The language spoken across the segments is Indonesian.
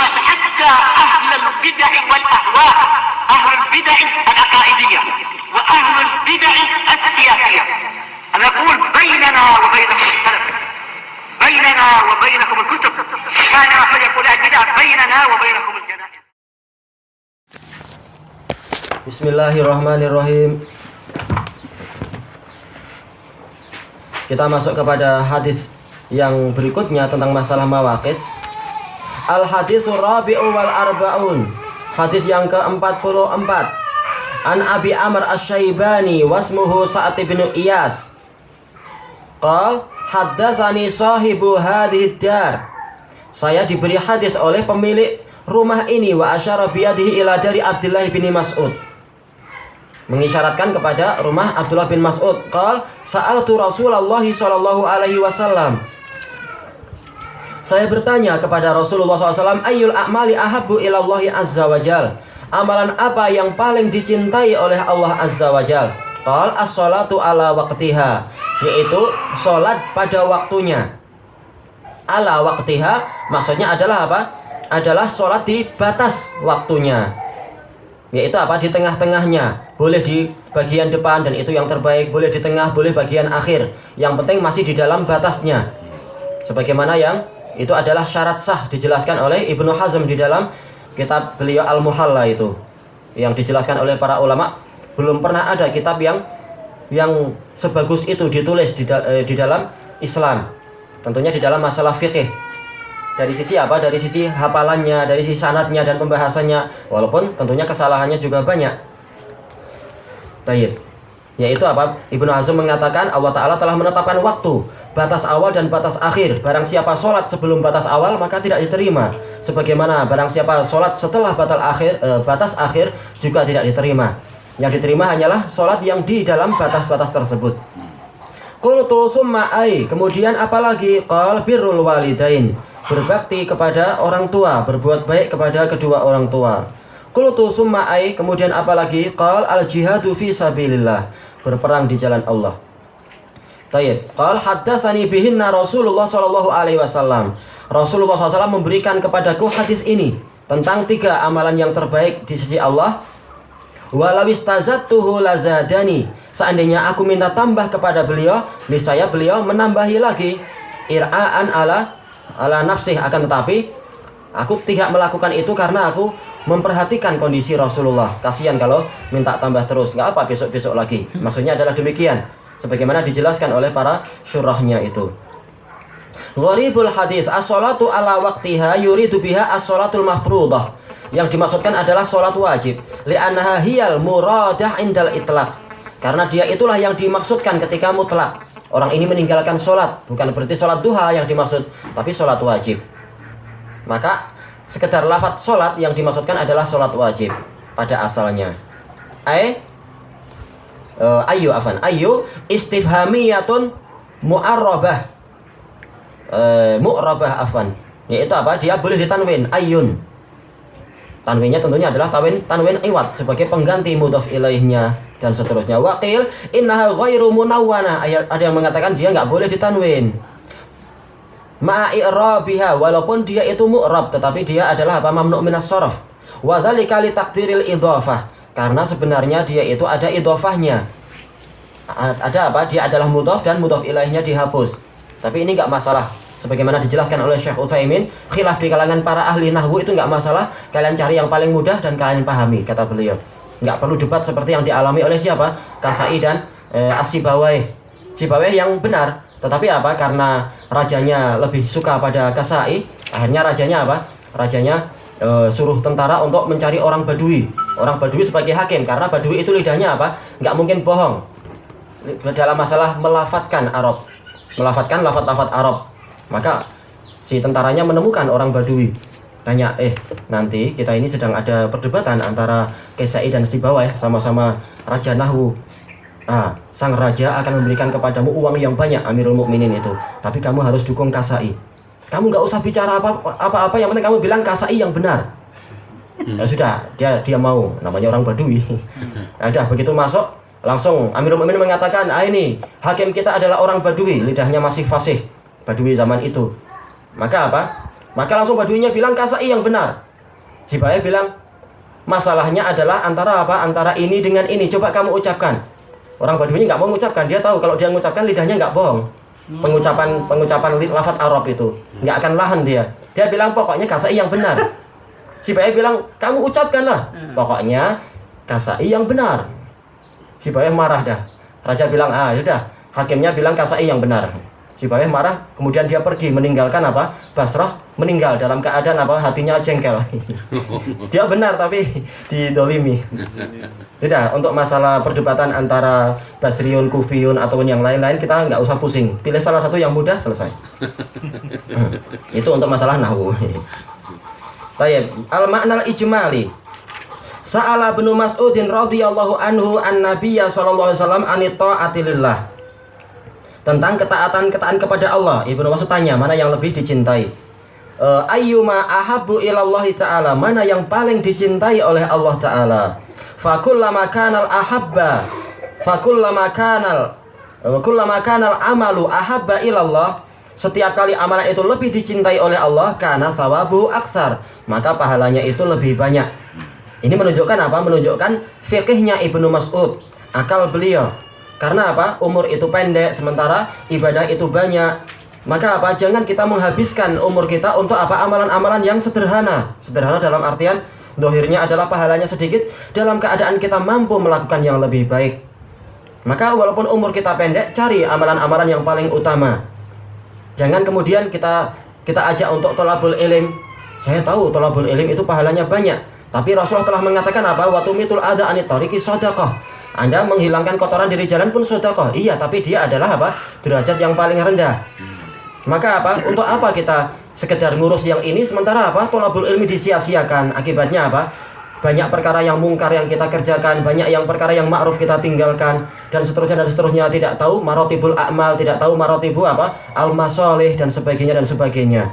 حتى أهل البدع والأهواء، أهل البدع العقائدية وأهل البدع السياسية. أنا أقول بيننا وبينكم السلف، بيننا وبينكم الكتب، كان أحد يقول البدع بيننا وبينكم الجنائز. Bismillahirrahmanirrahim. Kita masuk kepada hadis yang berikutnya tentang masalah mawaqit. Al-haditsul rabi'u wal arba'un. Hadis yang ke-44. An Abi Amr Asy-Syaibani wasmuhu Sa'ad bin Iyas. Qal haddatsani sahibu hadhihi dar. Saya diberi hadis oleh pemilik rumah ini wa asyara biyadihi ila dari Abdullah bin Mas'ud. Mengisyaratkan kepada rumah Abdullah bin Mas'ud. Qal sa'altu Rasulullah sallallahu alaihi wasallam. Saya bertanya kepada Rasulullah SAW, ayyul a'mali ahabbu ilallahi azza wajal. Amalan apa yang paling dicintai oleh Allah azza wajal? Qal as-salatu ala waqtiha, yaitu salat pada waktunya. Ala waqtiha maksudnya adalah apa? Adalah salat di batas waktunya. Yaitu apa? Di tengah-tengahnya. Boleh di bagian depan dan itu yang terbaik, boleh di tengah, boleh bagian akhir. Yang penting masih di dalam batasnya. Sebagaimana yang itu adalah syarat sah dijelaskan oleh Ibnu Hazm di dalam kitab beliau Al-Muhalla itu. Yang dijelaskan oleh para ulama, belum pernah ada kitab yang sebagus itu ditulis di dalam Islam. Tentunya di dalam masalah fikih. Dari sisi apa? Dari sisi hafalannya, dari sisi sanadnya dan pembahasannya. Walaupun tentunya kesalahannya juga banyak. Baik. Yaitu apa? Ibnu Hazm mengatakan Allah Ta'ala telah menetapkan waktu, batas awal dan batas akhir. Barang siapa sholat sebelum batas awal maka tidak diterima. Sebagaimana barang siapa sholat setelah batas akhir juga tidak diterima. Yang diterima hanyalah sholat yang di dalam batas-batas tersebut. Qultu summa ai, kemudian apalagi? Qal birrul walidain, berbakti kepada orang tua, berbuat baik kepada kedua orang tua. Qultu summa ai, kemudian apalagi? Qal al jihadu fi sabilillah, berperang di jalan Allah. Tayyib. Qal haddatsani bihinna Rasulullah sallallahu alaihi wasallam. Rasulullah SAW memberikan kepadaku hadis ini tentang 3 amalan yang terbaik di sisi Allah. Walau istazattuhu lazadani, seandainya aku minta tambah kepada beliau, niscaya beliau menambahi lagi. Ir'aan ala nafsih, akan tetapi aku tidak melakukan itu karena aku memperhatikan kondisi Rasulullah. Kasihan kalau minta tambah terus, nggak apa besok-besok lagi. Maksudnya adalah demikian, sebagaimana dijelaskan oleh para syurahnya itu. Gharibul hadis as-salatu ala waqtiha yuridu biha as-salatul mafruḍah. Yang dimaksudkan adalah salat wajib. Li'annaha hiyal muradah indal itlaq. Karena dia itulah yang dimaksudkan ketika mutlak. Orang ini meninggalkan salat, bukan berarti salat duha yang dimaksud, tapi salat wajib. Maka sekedar lafaz salat yang dimaksudkan adalah salat wajib pada asalnya. Ayu istifhamiyatun mu'arrabah. Mu'rabah afwan, yaitu apa? Dia boleh ditanwin ayun. Tanwinnya tentunya adalah tanwin iwat sebagai pengganti mudhaf ilaihnya dan seterusnya. Waqil innaha ghairu munawwana, ada yang mengatakan dia nggak boleh ditanwin. Ma'a i'rabiha, walaupun dia itu mu'rab tetapi dia adalah apa? Mamnu' minas sharaf. Wa dzalika li taqdiril idhafah, karena sebenarnya dia itu ada idhafahnya. Ada apa? Dia adalah mudhaf dan mudhaf ilaihnya dihapus. Tapi ini nggak masalah. Sebagaimana dijelaskan oleh Syekh Utsaimin, khilaf di kalangan para ahli nahwu itu nggak masalah. Kalian cari yang paling mudah dan kalian pahami, kata beliau. Nggak perlu debat seperti yang dialami oleh siapa? Kasai dan As-Sibawayh. Sibawayh yang benar. Tetapi apa? Karena rajanya lebih suka pada Kasai, akhirnya rajanya apa? Rajanya suruh tentara untuk mencari orang Badui. Orang Badui sebagai hakim, karena Badui itu lidahnya apa? Nggak mungkin bohong dalam masalah melafatkan Arab, melafatkan lafaz-lafaz Arab. Maka si tentaranya menemukan orang Badui. Tanya, nanti kita ini sedang ada perdebatan antara Kasai dan Sibawayh, sama-sama raja nahwu. Sang raja akan memberikan kepadamu uang yang banyak, Amirul Mukminin itu. Tapi kamu harus dukung Kasai. Kamu nggak usah bicara apa-apa, yang penting kamu bilang Kasai yang benar. Ya sudah, dia mau, namanya orang Badui. Ada begitu masuk, langsung Amirul Mukminin mengatakan, ini hakim kita adalah orang Badui, lidahnya masih fasih, Badui zaman itu. Maka apa? Maka langsung Baduinya bilang Kasai yang benar. Si Bae bilang masalahnya adalah antara apa? Antara ini dengan ini. Coba kamu ucapkan. Orang Badui ini nggak mau mengucapkan. Dia tahu kalau dia mengucapkan lidahnya nggak bohong. Pengucapan lafaz Arab itu nggak akan lahan dia. Dia bilang pokoknya Kasai yang benar. Si Bae bilang kamu ucapkanlah. Pokoknya Kasai yang benar. Si Bae marah dah. Raja bilang yaudah. Hakimnya bilang Kasai yang benar. Si Bae marah, kemudian dia pergi meninggalkan apa? Basrah, meninggal dalam keadaan apa? Hatinya jengkel. Dia benar tapi didolimi. Tidak, untuk masalah perdebatan antara Basriun, Kufiyun ataupun yang lain-lain kita nggak usah pusing. Pilih salah satu yang mudah, selesai. Itu untuk masalah nahwu. Baik, al-ma'nal ijmali. Sa'ala Ibnu Mas'udin radhiyallahu anhu an-nabiyya sallallahu alaihi wasallam anit ta'atilillah. Tentang ketaatan kepada Allah. Ibnu Mas'ud tanya, mana yang lebih dicintai? Ayyuma ahabbu ilallahi ta'ala, mana yang paling dicintai oleh Allah Ta'ala? Fakullama kanal ahabba fakullama kanal amalu ahabba ilallah, setiap kali amalan itu lebih dicintai oleh Allah, karena sawabu aksar, maka pahalanya itu lebih banyak. Ini menunjukkan apa? Menunjukkan fikihnya Ibnu Mas'ud, akal beliau. Karena apa? Umur itu pendek, sementara ibadah itu banyak. Maka apa? Jangan kita menghabiskan umur kita untuk apa? Amalan-amalan yang sederhana. Sederhana dalam artian dohirnya adalah pahalanya sedikit, dalam keadaan kita mampu melakukan yang lebih baik. Maka walaupun umur kita pendek, cari amalan-amalan yang paling utama. Jangan kemudian kita ajak untuk thalabul ilm. Saya tahu thalabul ilm itu pahalanya banyak, tapi Rasulullah telah mengatakan apa? Wa tumitul adha anit tariqi shadaqah. Anda menghilangkan kotoran dari jalan pun sedekah. Iya, tapi dia adalah apa? Derajat yang paling rendah. Maka apa? Untuk apa kita sekedar ngurus yang ini sementara apa? Thalabul ilmi disia-siakan. Akibatnya apa? Banyak perkara yang mungkar yang kita kerjakan, banyak yang perkara yang ma'ruf kita tinggalkan, dan seterusnya. Tidak tahu marotibul a'mal, tidak tahu marotibu apa? Al-masolih dan sebagainya.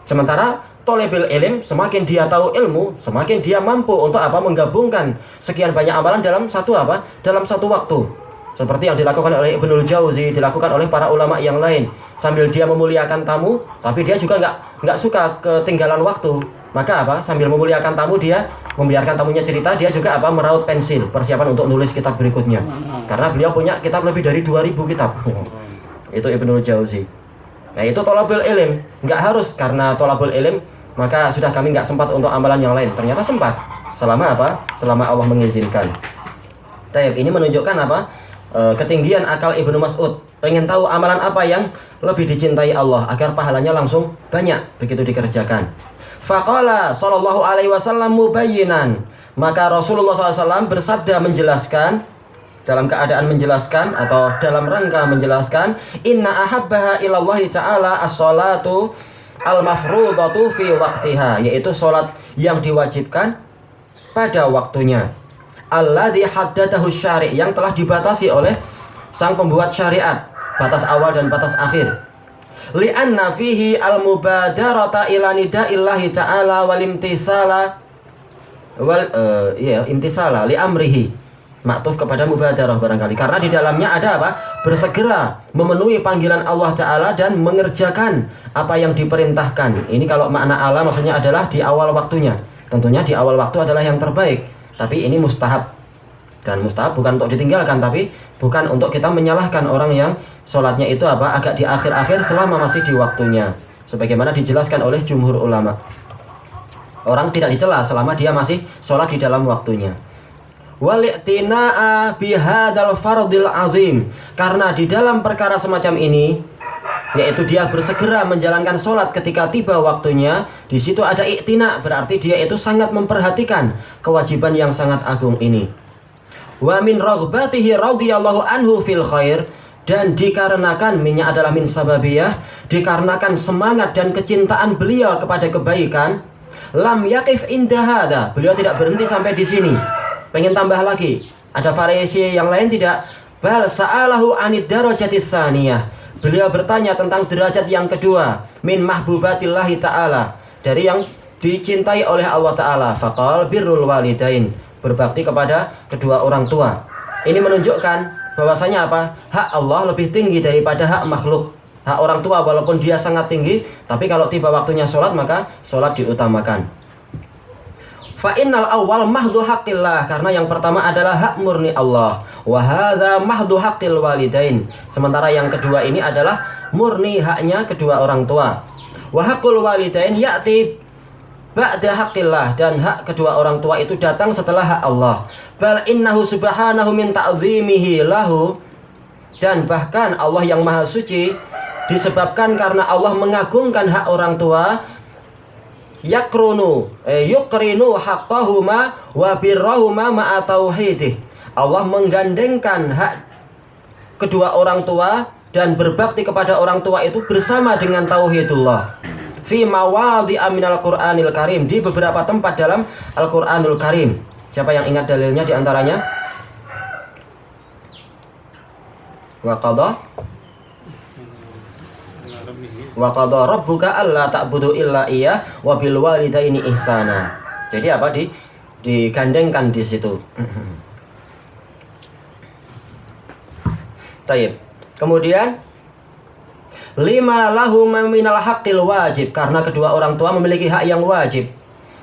Sementara thalabul ilm, semakin dia tahu ilmu, semakin dia mampu untuk apa? Menggabungkan sekian banyak amalan dalam satu apa? Dalam satu waktu. Seperti yang dilakukan oleh Ibnul Jauzi, dilakukan oleh para ulama yang lain. Sambil dia memuliakan tamu, tapi dia juga nggak suka ketinggalan waktu. Maka apa? Sambil memuliakan tamu, dia membiarkan tamunya cerita, dia juga apa? Meraut pensil, persiapan untuk nulis kitab berikutnya. Karena beliau punya kitab lebih dari 2000 kitab. Itu Ibnul Jauzi. Nah, itu thalabul ilm. Nggak harus karena thalabul ilm maka sudah kami nggak sempat untuk amalan yang lain. Ternyata sempat. Selama apa? Selama Allah mengizinkan. Taib, ini menunjukkan apa? Ketinggian akal Ibnu Mas'ud. Pengen tahu amalan apa yang lebih dicintai Allah agar pahalanya langsung banyak begitu dikerjakan. Faqala sallallahu alaihi wasallam mubayyinan. Maka Rasulullah SAW bersabda menjelaskan, dalam keadaan menjelaskan atau dalam rangka menjelaskan, inna ahabbaha ilallahi ta'ala as-salatu al-mafrudatu fi waqtiha, yaitu sholat yang diwajibkan pada waktunya. Alladzi haddadahu syari', yang telah dibatasi oleh sang pembuat syariat, batas awal dan batas akhir. Li'anna fihi al-mubadarata ila nida'illahi ta'ala wal imtisala imtisala li amrihi. Maktuf kepada mubadarah barangkali. Karena di dalamnya ada apa? Bersegera memenuhi panggilan Allah Ta'ala dan mengerjakan apa yang diperintahkan. Ini kalau makna ala maksudnya adalah di awal waktunya. Tentunya di awal waktu adalah yang terbaik. Tapi ini mustahab. Dan mustahab bukan untuk ditinggalkan, tapi bukan untuk kita menyalahkan orang yang sholatnya itu apa? Agak di akhir-akhir selama masih di waktunya. Sebagaimana dijelaskan oleh jumhur ulama. Orang tidak dicela selama dia masih sholat di dalam waktunya. Wali'tina'a bihadal fardil azim, karena di dalam perkara semacam ini, yaitu dia bersegera menjalankan sholat ketika tiba waktunya, di situ ada i'tina, berarti dia itu sangat memperhatikan kewajiban yang sangat agung ini. Wa min raghbatihi radhiyallahu anhu fil khair, dan dikarenakan, minnya adalah min sababiyah, dikarenakan semangat dan kecintaan beliau kepada kebaikan, lam yaqif inda hadha, beliau tidak berhenti sampai di sini. Pengen tambah lagi, ada variasi yang lain tidak? Bal sa'alahu anid darajatis tsaniyah. Beliau bertanya tentang derajat yang kedua, min mahbubatillahi ta'ala, dari yang dicintai oleh Allah Ta'ala. Faqal birrul walidain, berbakti kepada kedua orang tua. Ini menunjukkan bahwasanya apa? Hak Allah lebih tinggi daripada hak makhluk. hak orang tua walaupun dia sangat tinggi, tapi kalau tiba waktunya sholat maka sholat diutamakan. Fa innal awwal mahdhu haqqillah, karena yang pertama adalah hak murni Allah. Wa hadza mahdhu haqqil walidain. Sementara yang kedua ini adalah murni haknya kedua orang tua. Wa haqqul walidain ya'ti ba'da haqqillah, dan hak kedua orang tua itu datang setelah hak Allah. Bal innahu subhanahu min ta'zimihi lahu, dan bahkan Allah yang maha suci disebabkan karena Allah mengagungkan hak orang tua, yukrinu haqqahuma wa birrahuma ma'a tauhidih. Allah menggandengkan hak kedua orang tua dan berbakti kepada orang tua itu bersama dengan tauhidullah. Fi mawadhi'a minal Qur'anil Karim, di beberapa tempat dalam Al-Qur'anul Karim. Siapa yang ingat dalilnya di antaranya? Wa qadha rabbuka alla ta'budu illa iyyah wa bil walidaini ihsana. Jadi apa, digandengkan di situ. Taib. Kemudian lima lahum minal haqqil wajib, karena kedua orang tua memiliki hak yang wajib.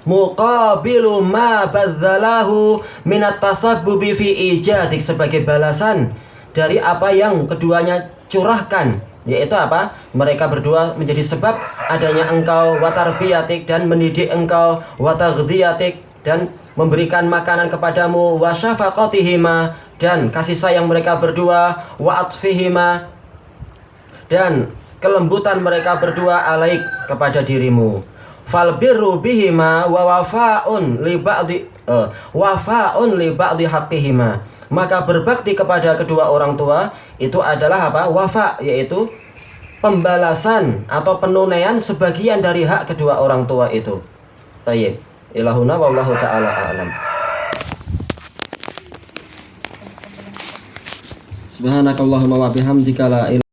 Muqabilu ma badzalahu minat tasabbubi fi ijadik, sebagai balasan dari apa yang keduanya curahkan, yaitu apa? Mereka berdua menjadi sebab adanya engkau watarbiyatik, dan mendidik engkau wataghdhiyatik, dan memberikan makanan kepadamu, wa syafaqatihima, dan kasih sayang mereka berdua, wa atfihima, dan kelembutan mereka berdua alaik kepada dirimu. Fal birru bihima wa wafa'un li ba'di haqqihima, maka berbakti kepada kedua orang tua itu adalah apa? Wafa, yaitu pembalasan atau penunaian sebagian dari hak kedua orang tua itu. Tayyib. Ilahuna wallahu ta'ala a'lam. Subhanakallahumma wa bihamdika la